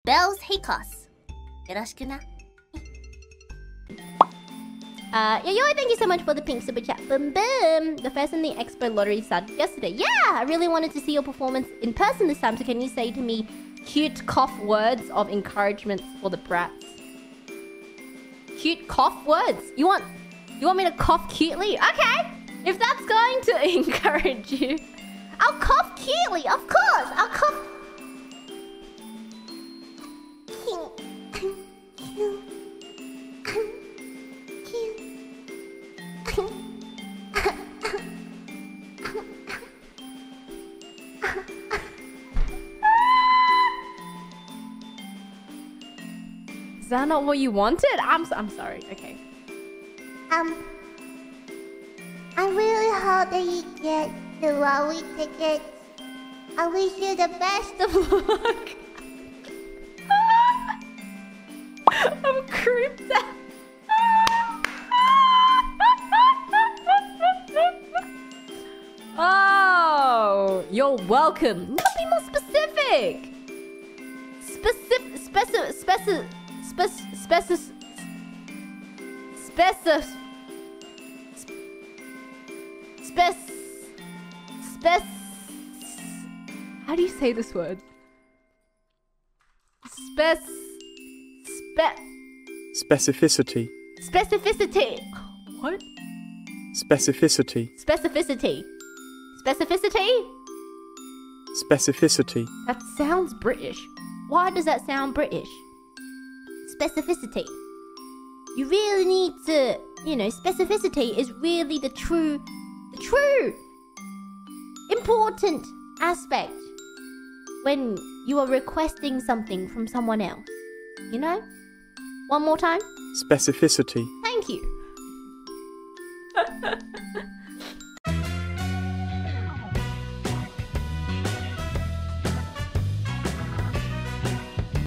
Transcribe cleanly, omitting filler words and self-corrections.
Baelz Hakos. よろしくな。Yo, thank you so much for the pink super chat. Boom, boom. The FES and the Expo lottery started yesterday. Yeah, I really wanted to see your performance in person this time. So can you say to me cute cough words of encouragement for the brats? Cute cough words? You want me to cough cutely? Okay. If that's going to encourage you, I'll cough cutely. Of course, I'll cough. Is that not what you wanted? I'm sorry. Okay. I really hope that you get the lottery tickets. I wish you the best of luck. I'm creeped out. Oh, you're welcome. No, be more specific. How do you say this word? Specificity. Specificity. What? Specificity. Specificity. Specificity? Specificity. That sounds British. Why does that sound British? Specificity. You really need to, specificity is really the true important aspect when you are requesting something from someone else. You know? One more time. Specificity. Thank you.